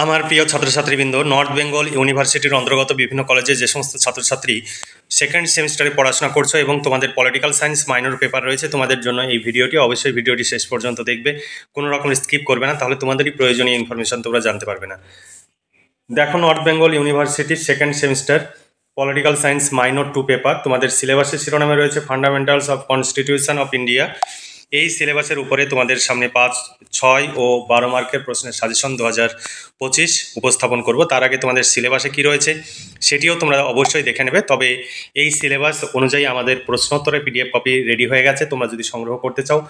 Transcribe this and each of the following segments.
আমার প্রিয় ছাত্রছাত্রীবৃন্দ, নর্থ বেঙ্গল ইউনিভার্সিটির অন্তর্গত বিভিন্ন কলেজে যে সমস্ত ছাত্রছাত্রী সেকেন্ড সেমিস্টারে পড়াশোনা করছো এবং তোমাদের পলিটিক্যাল সায়েন্স মাইনর পেপার রয়েছে, তোমাদের জন্য এই ভিডিওটি অবশ্যই ভিডিওটি শেষ পর্যন্ত দেখবে, কোনো রকম স্কিপ করবে না, তাহলে তোমাদেরই প্রয়োজনীয় ইনফরমেশন তোমরা জানতে পারবে না। দেখো, নর্থ বেঙ্গল ইউনিভার্সিটির second semester political science minor 2 paper, তোমাদের সিলেবাসের শিরোনামে রয়েছে fundamentals of constitution of India. এই সিলেবাসের উপরে তোমাদের সামনে 5, 6 ও 12 মার্কের প্রশ্নের সাজেশন 2025 উপস্থাপন করব। তার আগে তোমাদের সিলেবাসে কি রয়েছে সেটিও তোমরা অবশ্যই দেখে নেবে। তবে এই সিলেবাস অনুযায়ী আমাদের প্রশ্নোত্তরের পিডিএফ কপি রেডি হয়ে গেছে। তোমরা যদি সংগ্রহ করতে চাও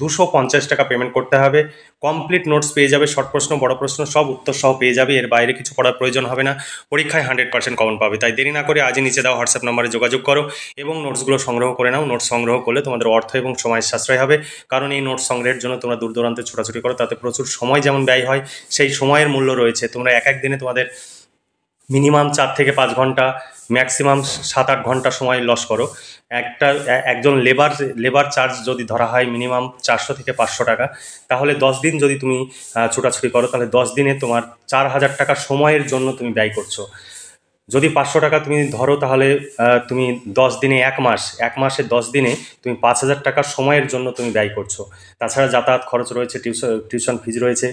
250 টাকা পেমেন্ট করতে হবে। কমপ্লিট নোটস পেয়ে যাবে, শর্ট প্রশ্ন, বড় প্রশ্ন সব উত্তর সহ পেয়ে যাবে। এর বাইরে কিছু পড়ার প্রয়োজন হবে না, পরীক্ষায় 100% কমন পাবে। তাই দেরি না করে আজই নিচে দেওয়া হোয়াটসঅ্যাপ নাম্বারে যোগাযোগ করো এবং নোটসগুলো সংগ্রহ করে নাও। নোটস সংগ্রহ করলে তোমাদের অর্থ এবং সময়ের সাশ্রয় হবে, কারণ এই নোটস সংগ্রহের জন্য তোমরা দূর দূরান্তে ছোটাছুটি করো, তাতে প্রচুর সময় যেমন ব্যয় হয়, সেই সময়ের মূল্য রয়েছে। তোমরা এক দিনে তোমাদের মিনিমাম 4 থেকে 5 ঘন্টা, ম্যাক্সিমাম 7-8 ঘন্টা সময় লস করো। একজন লেবার চার্জ যদি ধরা হয় মিনিমাম 400 থেকে 500 টাকা, তাহলে 10 দিন যদি তুমি ছোটাছুটি করো, তাহলে 10 দিনে তোমার 4000 টাকা সময়ের জন্য তুমি ব্যয় করছো। যদি 500 টাকা তুমি ধরো, তাহলে তুমি 10 দিনে, এক মাসে 10 দিনে তুমি 5000 টাকা সময়ের জন্য তুমি ব্যয় করছো। তাছাড়া যাতায়াত খরচ রয়েছে, টিউশন ফিজ রয়েছে,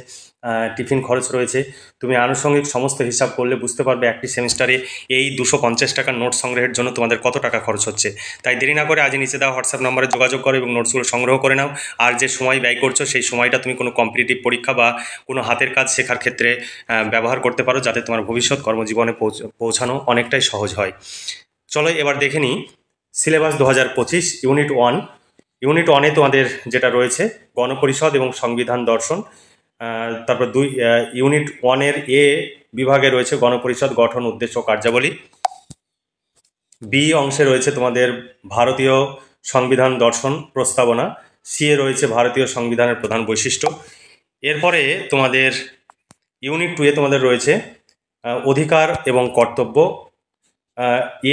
টিফিন খরচ রয়েছে। তুমি আনুষঙ্গিক সমস্ত হিসাব করলে বুঝতে পারবে একটি সেমিস্টারে এই 250 টাকার নোট সংগ্রহের জন্য তোমাদের কত টাকা খরচ হচ্ছে। তাই দেরি না করে আজ নিচে দেওয়া হোয়াটসঅ্যাপ নম্বরে যোগাযোগ করো এবং নোটসগুলো সংগ্রহ করে নাও। আর যে সময় ব্যয় করছো, সেই সময়টা তুমি কোনো কম্পিটিটিভ পরীক্ষা বা কোনো হাতের কাজ শেখার ক্ষেত্রে ব্যবহার করতে পারো, যাতে তোমার ভবিষ্যৎ কর্মজীবনে পৌঁছানো অনেকটাই সহজ হয়। চলো এবার দেখে নিই সিলেবাস 2025 ইউনিট 1-এ তোমাদের যেটা রয়েছে গণপরিষদ এবং সংবিধান দর্শন। তারপর ইউনিট 1-এর এ বিভাগে রয়েছে গণপরিষদ গঠন, উদ্দেশ্য, কার্যাবলী। বি অংশে রয়েছে তোমাদের ভারতীয় সংবিধান দর্শন, প্রস্তাবনা। সি এ রয়েছে ভারতীয় সংবিধানের প্রধান বৈশিষ্ট্য। এরপরে তোমাদের ইউনিট 2-এ তোমাদের রয়েছে অধিকার এবং কর্তব্য।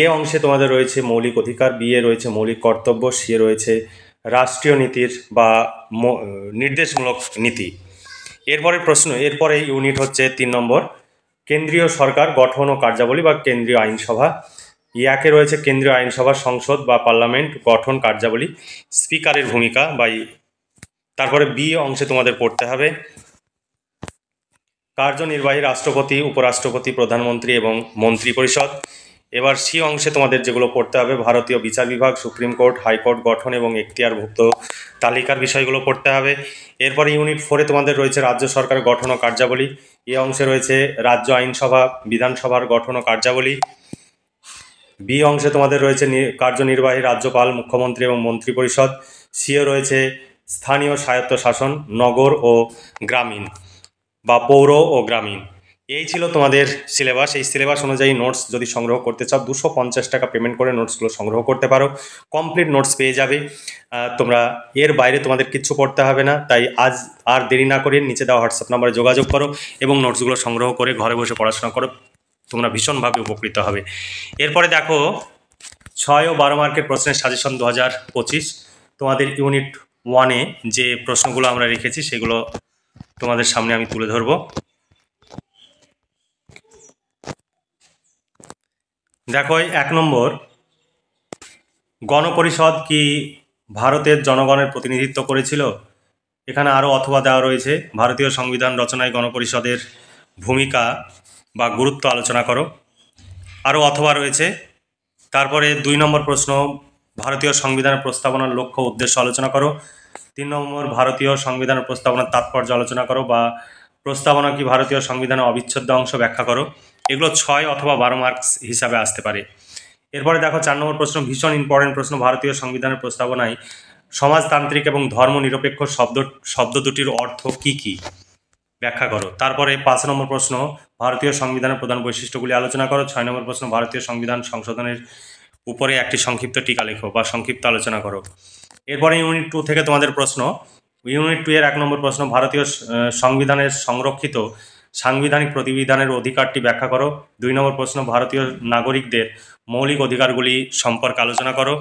এ অংশে তোমাদের রয়েছে মৌলিক অধিকার, বি এ রয়েছে মৌলিক কর্তব্য, সি এ রয়েছে রাষ্ট্রীয় নীতির বা নির্দেশমূলক নীতি। এরপরে ইউনিট হচ্ছে 3 নম্বর, কেন্দ্রীয় সরকার গঠন ও কার্যাবলী বা কেন্দ্রীয় আইনসভা। ইয়াকে রয়েছে কেন্দ্রীয় আইনসভা, সংসদ বা পার্লামেন্ট গঠন, কার্যাবলী, স্পিকারের ভূমিকা বা। তারপরে বি অংশে তোমাদের পড়তে হবে কার্যনির্বাহী, রাষ্ট্রপতি, উপরাষ্ট্রপতি, প্রধানমন্ত্রী এবং মন্ত্রী পরিষদ। এবার সি অংশে তোমাদের যেগুলো পড়তে হবে ভারতীয় বিচার বিভাগ, সুপ্রিম কোর্ট, হাইকোর্ট গঠন এবং এখতিয়ারভুক্ত তালিকার বিষয়গুলো পড়তে হবে। এরপরে ইউনিট 4-এ তোমাদের রয়েছে রাজ্য সরকার গঠন ও কার্যাবলী। এ অংশে রয়েছে রাজ্য আইনসভা, বিধানসভার গঠন ও কার্যাবলী। বি অংশে তোমাদের রয়েছে কার্যনির্বাহী, রাজ্যপাল, মুখ্যমন্ত্রী এবং মন্ত্রী পরিষদ। সিও রয়েছে স্থানীয় স্বায়ত্তশাসন, নগর ও গ্রামীণ বা পৌর ও গ্রামীণ। এই ছিল তোমাদের সিলেবাস। এই সিলেবাস অনুযায়ী নোটস যদি সংগ্রহ করতে চাও 250 টাকা পেমেন্ট করে নোটসগুলো সংগ্রহ করতে পারো। কমপ্লিট নোটস পেয়ে যাবে তোমরা, এর বাইরে তোমাদের কিচ্ছু পড়তে হবে না। তাই আজ আর দেরি না করে নিচে দেওয়া হোয়াটসঅ্যাপ নাম্বারে যোগাযোগ করো এবং নোটসগুলো সংগ্রহ করে ঘরে বসে পড়াশোনা করো, তোমরা ভীষণভাবে উপকৃত হবে। এরপরে দেখো 6 ও 12 মার্কের প্রশ্নের সাজেশন 2025। তোমাদের ইউনিট 1-এ যে প্রশ্নগুলো আমরা রেখেছি সেগুলো তোমাদের সামনে আমি তুলে ধরব। দেখো 1 নম্বর, গণপরিষদ কি ভারতের জনগণের প্রতিনিধিত্ব করেছিল? এখানে আরও অথবা দেওয়া রয়েছে, ভারতীয় সংবিধান রচনায় গণপরিষদের ভূমিকা বা গুরুত্ব আলোচনা করো, আরও অথবা রয়েছে। তারপরে 2 নম্বর প্রশ্ন, ভারতীয় সংবিধানের প্রস্তাবনার লক্ষ্য উদ্দেশ্য আলোচনা করো। 3 নম্বর, ভারতীয় সংবিধানের প্রস্তাবনার তাৎপর্য আলোচনা করো বা প্রস্তাবনা কি ভারতীয় সংবিধানের অবিচ্ছেদ্য অংশ ব্যাখ্যা করো। এগুলো 6 অথবা 12 মার্কস হিসাবে আসতে পারে। এরপরে দেখো 4 নম্বর প্রশ্ন, ভীষণ ইম্পর্টেন্ট প্রশ্ন, ভারতীয় সংবিধানের প্রস্তাবনায় সমাজতান্ত্রিক এবং ধর্মনিরপেক্ষ শব্দ দুটির অর্থ কি কি ব্যাখ্যা করো। তারপরে 5 নম্বর প্রশ্ন, ভারতীয় সংবিধানের প্রধান বৈশিষ্ট্যগুলি আলোচনা করো। 6 নম্বর প্রশ্ন, ভারতীয় সংবিধান সংশোধনের উপরে একটি সংক্ষিপ্ত টিকা লেখো বা সংক্ষিপ্ত আলোচনা করো। এরপরে ইউনিট 2 থেকে তোমাদের প্রশ্ন, ইউনিট 2-এর 1 নম্বর প্রশ্ন, ভারতীয় সংবিধানের সংরক্ষিত সাংবিধানিক প্রতিবিধানের অধিকারটি ব্যাখ্যা করো। 2 নম্বর প্রশ্ন, ভারতীয় নাগরিকদের মৌলিক অধিকারগুলি সম্পর্কে আলোচনা করো।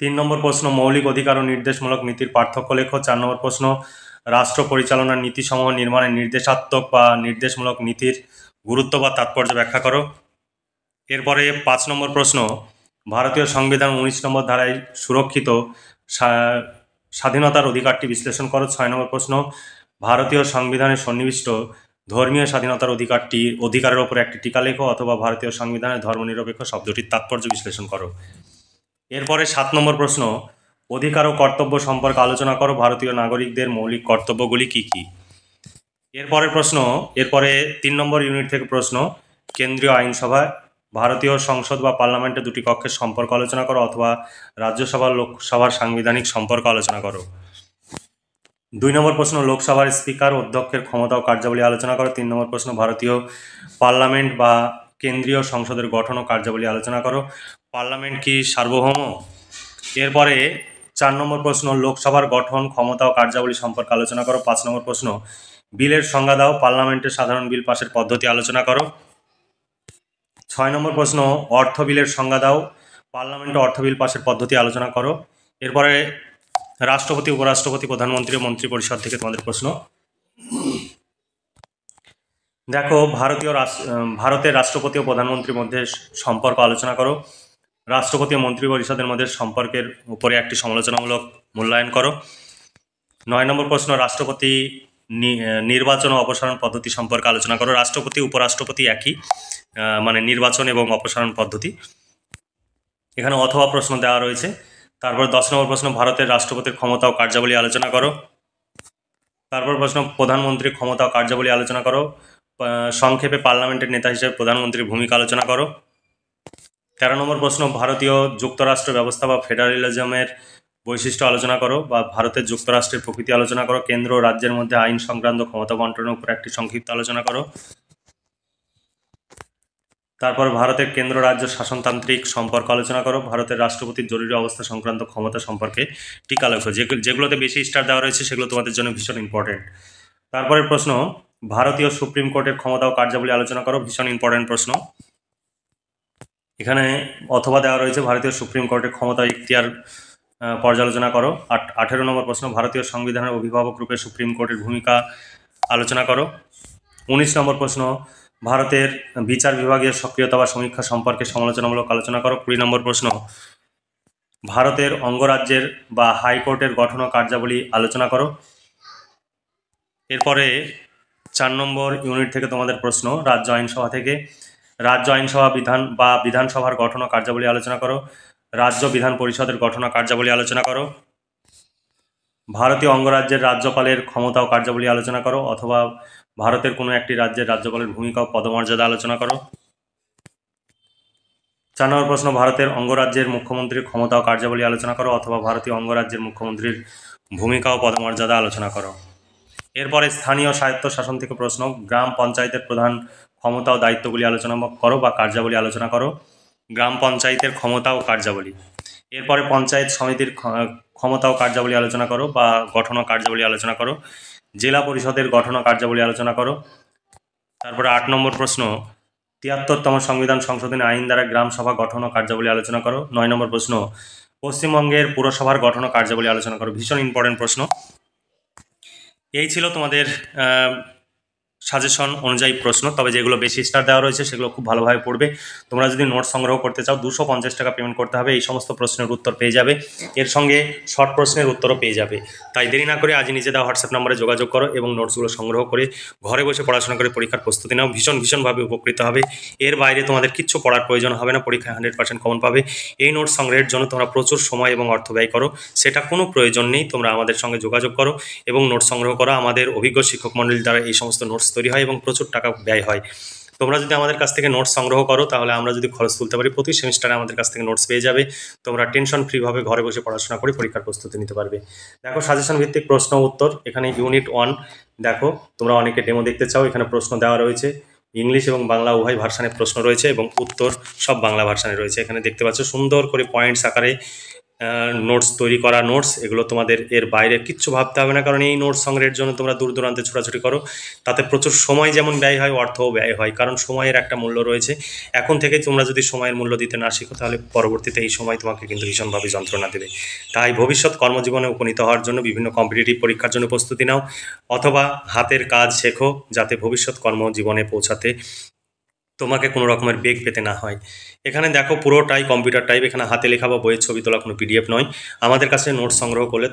3 নম্বর প্রশ্ন, মৌলিক অধিকার ও নির্দেশমূলক নীতির পার্থক্য লেখো। 4 নম্বর প্রশ্ন, রাষ্ট্র পরিচালনার নীতিসমূহ নির্মাণের নির্দেশাত্মক বা নির্দেশমূলক নীতির গুরুত্ব বা তাৎপর্য ব্যাখ্যা করো। এরপরে 5 নম্বর প্রশ্ন, ভারতীয় সংবিধান 19 নম্বর ধারায় সুরক্ষিত স্বাধীনতার অধিকারটি বিশ্লেষণ করো। 6 নম্বর প্রশ্ন, ভারতীয় সংবিধানে সন্নিবিষ্ট ধর্মীয় স্বাধীনতার অধিকারের ওপর একটি টিকা লেখো, অথবা ভারতীয় সংবিধানে ধর্মনিরপেক্ষ শব্দটির তাৎপর্য বিশ্লেষণ করো। এরপরে 7 নম্বর প্রশ্ন, অধিকার ও কর্তব্য সম্পর্কে আলোচনা করো। ভারতীয় নাগরিকদের মৌলিক কর্তব্যগুলি কি কি? এরপরে 3 নম্বর ইউনিট থেকে প্রশ্ন, কেন্দ্রীয় আইনসভা ভারতীয় সংসদ বা পার্লামেন্টে দুটি কক্ষের সম্পর্ক আলোচনা করো, অথবা রাজ্যসভা লোকসভার সাংবিধানিক সম্পর্ক আলোচনা করো। 2 নম্বর প্রশ্ন, লোকসভার স্পিকার অধ্যক্ষের ক্ষমতা ও কার্যাবলী আলোচনা করো। 3 নম্বর প্রশ্ন, ভারতীয় পার্লামেন্ট বা কেন্দ্রীয় সংসদের গঠন ও কার্যাবলী আলোচনা করো। পার্লামেন্ট কি সার্বভৌম? এরপরে 4 নম্বর প্রশ্ন, লোকসভার গঠন, ক্ষমতা ও কার্যাবলী সম্পর্কে আলোচনা করো। 5 নম্বর প্রশ্ন, বিলের সংজ্ঞা দাও। পার্লামেন্টে সাধারণ বিল পাশের পদ্ধতি আলোচনা করো। 6 নম্বর প্রশ্ন, অর্থ বিলের সংজ্ঞা দাও। পার্লামেন্টে অর্থ বিল পাশের পদ্ধতি আলোচনা করো। এরপরে রাষ্ট্রপতি, উপরাষ্ট্রপতি, প্রধানমন্ত্রী ও মন্ত্রী পরিষদ থেকে তোমাদের প্রশ্ন। দেখো, ভারতের রাষ্ট্রপতি ও প্রধানমন্ত্রীর মধ্যে সম্পর্ক আলোচনা করো। রাষ্ট্রপতি ও মন্ত্রী পরিষদের মধ্যে সম্পর্কের উপরে একটি সমালোচনামূলক মূল্যায়ন করো। 9 নম্বর প্রশ্ন, রাষ্ট্রপতি নির্বাচন ও অপসারণ পদ্ধতি সম্পর্কে আলোচনা করো। রাষ্ট্রপতি উপরাষ্ট্রপতি একই, মানে নির্বাচন এবং অপসারণ পদ্ধতি। এখানে অথবা প্রশ্ন দেওয়া রয়েছে। তারপর 10 নম্বর প্রশ্ন, ভারতের রাষ্ট্রপতির ক্ষমতা ও কার্যাবলী আলোচনা করো। তারপর প্রশ্ন, প্রধানমন্ত্রীর ক্ষমতা ও কার্যাবলী আলোচনা করো। সংক্ষেপে পার্লামেন্টের নেতা হিসেবে প্রধানমন্ত্রীর ভূমিকা আলোচনা করো। 13 নম্বর প্রশ্ন, ভারতীয় যুক্তরাষ্ট্র ব্যবস্থা বা ফেডারেলিজমের বৈশিষ্ট্য আলোচনা করো, বা ভারতের যুক্তরাষ্ট্রের প্রকৃতি আলোচনা করো। কেন্দ্র ও রাজ্যের মধ্যে আইন সংক্রান্ত ক্ষমতা বন্টনের উপর একটি সংক্ষিপ্ত আলোচনা করো। তারপর ভারতের কেন্দ্র রাজ্য শাসনতান্ত্রিক সম্পর্ক আলোচনা করো। ভারতের রাষ্ট্রপতির জরুরি অবস্থা সংক্রান্ত ক্ষমতা সম্পর্কে টিকা লেখো। যেগুলোতে বেশি স্টার দেওয়া রয়েছে সেগুলো তোমাদের জন্য ভীষণ ইম্পর্টেন্ট। তারপরের প্রশ্ন, ভারতীয় সুপ্রিম কোর্টের ক্ষমতা ও কার্যাবলী আলোচনা করো। ভীষণ ইম্পর্টেন্ট প্রশ্ন। এখানে অথবা দেওয়া রয়েছে, ভারতীয় সুপ্রিম কোর্টের ক্ষমতা ইখতিয়ার পর্যালোচনা করো। 18 নম্বর প্রশ্ন, ভারতীয় সংবিধানের অভিভাবক রূপে সুপ্রিম কোর্টের ভূমিকা আলোচনা করো। 19 নম্বর প্রশ্ন, ভারতের বিচার বিভাগীয় সক্রিয়তা বা সমীক্ষা সম্পর্কে সমালোচনামূলক আলোচনা করো। 20 নম্বর প্রশ্ন, ভারতের অঙ্গরাজ্যের বা হাইকোর্টের গঠন ও কার্যাবলী আলোচনা করো। এরপরে 4 নম্বর ইউনিট থেকে তোমাদের প্রশ্ন, রাজ্য আইনসভা থেকে, রাজ্য আইনসভা বিধানসভার গঠন ও কার্যাবলী আলোচনা করো। রাজ্য বিধান পরিষদের গঠন ও কার্যাবলী আলোচনা করো। ভারতীয় অঙ্গরাজ্যের রাজ্যপালের ক্ষমতা ও কার্যাবলী আলোচনা করো, অথবা ভারতের কোনো একটি রাজ্যের রাজ্যপালের ভূমিকা ও পদমর্যাদা আলোচনা করো। 4 নম্বর প্রশ্ন, ভারতের অঙ্গরাজ্যের মুখ্যমন্ত্রীর ক্ষমতা ও কার্যাবলী আলোচনা করো, অথবা ভারতীয় অঙ্গরাজ্যের মুখ্যমন্ত্রীর ভূমিকা ও পদমর্যাদা আলোচনা করো। এরপরে স্থানীয় স্বায়ত্তশাসন থেকে প্রশ্ন, গ্রাম পঞ্চায়েতের প্রধান ক্ষমতা ও দায়িত্বগুলি আলোচনা করো বা কার্যাবলী আলোচনা করো। গ্রাম পঞ্চায়েতের ক্ষমতা ও কার্যাবলী। এরপরে পঞ্চায়েত সমিতির ক্ষমতা ও কার্যাবলী আলোচনা করো বা গঠন ও কার্যাবলী আলোচনা করো। জেলা পরিষদের গঠন ও কার্যাবলী আলোচনা করো। তারপরে 8 নম্বর প্রশ্ন, 73তম সংবিধান সংশোধনী আইন দ্বারা গ্রাম সভা গঠন ও কার্যাবলী আলোচনা করো। 9 নম্বর প্রশ্ন, পশ্চিমবঙ্গের পুরসভার গঠন ও কার্যাবলী আলোচনা করো। ভীষণ ইম্পর্টেন্ট প্রশ্ন। এই ছিল তোমাদের সাজেশন অনুযায়ী প্রশ্ন। তবে যেগুলো বেশি স্টার দেওয়া রয়েছে সেগুলো খুব ভালোভাবে পড়বে। তোমরা যদি নোট সংগ্রহ করতে চাও 250 টাকা পেমেন্ট করতে হবে, এই সমস্ত প্রশ্নের উত্তর পেয়ে যাবে। এর সঙ্গে শর্ট প্রশ্নের উত্তরও পেয়ে যাবে। তাই দেরি না করে আজ নিজে দেওয়া হোয়াটসঅ্যাপ নম্বরে যোগাযোগ করো এবং নোটসগুলো সংগ্রহ করে ঘরে বসে পড়াশোনা করে পরীক্ষার প্রস্তুতি নাও। ভীষণভাবে উপকৃত হবে। এর বাইরে তোমাদের কিচ্ছু পড়ার প্রয়োজন হবে না, পরীক্ষায় 100% কমন পাবে। এই নোট সংগ্রহের জন্য তোমরা প্রচুর সময় এবং অর্থ ব্যয় করো, সেটা কোনো প্রয়োজন নেই। তোমরা আমাদের সঙ্গে যোগাযোগ করো এবং নোট সংগ্রহ করো। আমাদের অভিজ্ঞ শিক্ষক মণ্ডলীর দ্বারা এই সমস্ত নোটস তৈরি হয় এবং প্রচুর টাকা ব্যয় হয়। তোমরা যদি আমাদের কাছ থেকে নোটস সংগ্রহ করো তাহলে আমরা যদি খরচ তুলতে পারি, প্রতি সেমিস্টারে আমাদের কাছ থেকে নোটস পেয়ে যাবে। তোমরা টেনশন ফ্রিভাবে ঘরে বসে পড়াশোনা করে পরীক্ষার প্রস্তুতি নিতে পারবে। দেখো, সাজেশন ভিত্তিক প্রশ্ন উত্তর। এখানে ইউনিট 1 দেখো, তোমরা অনেকে ডেমো দেখতে চাও, এখানে প্রশ্ন দেওয়া রয়েছে। ইংলিশ এবং বাংলা উভয় ভার্সানে প্রশ্ন রয়েছে এবং উত্তর সব বাংলা ভার্সানে রয়েছে। এখানে দেখতে পাচ্ছ সুন্দর করে পয়েন্টস আকারে নোটস তৈরি করা নোটস, এগুলো তোমাদের এর বাইরে কিচ্ছু ভাবতে হবে না, কারণ এই নোটস সংগ্রহের জন্য তোমরা দূর দূরান্তে ছোটাছুটি করো, তাতে প্রচুর সময় যেমন ব্যয় হয়, অর্থও ব্যয় হয়, কারণ সময়ের একটা মূল্য রয়েছে। এখন থেকেই তোমরা যদি সময়ের মূল্য দিতে না শিখো, তাহলে পরবর্তীতে এই সময় তোমাকে কিন্তু ভীষণভাবে যন্ত্রণা দেবে। তাই ভবিষ্যৎ কর্মজীবনে উপনীত হওয়ার জন্য বিভিন্ন কম্পিটিটিভ পরীক্ষার জন্য প্রস্তুতি নাও, অথবা হাতের কাজ শেখো, যাতে ভবিষ্যৎ কর্মজীবনে পৌঁছাতে তোমাকে কোনো রকমের বেগ পেতে না হয়। এখানে দেখো পুরোটাই কম্পিউটার টাইপ, এখানে হাতে লেখা বা বইয়ের ছবি তোলা, কোনো পিডিএফ নয়। আমাদের কাছে নোটস সংগ্রহ করলে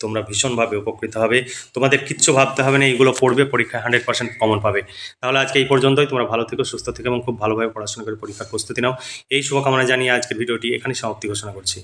তোমরা ভীষণভাবে উপকৃত হবে, তোমাদের কিচ্ছু ভাবতে হবে না, এইগুলো পড়বে, পরীক্ষায় 100% কমন পাবে। তাহলে আজকে এই পর্যন্তই, তোমরা ভালো থেকো, সুস্থ থেকো এবং খুব ভালোভাবে পড়াশোনা করে পরীক্ষার প্রস্তুতি নাও। এই শুভকামনা জানিয়ে আজকের ভিডিওটি এখানে সমাপ্তি ঘোষণা করছি।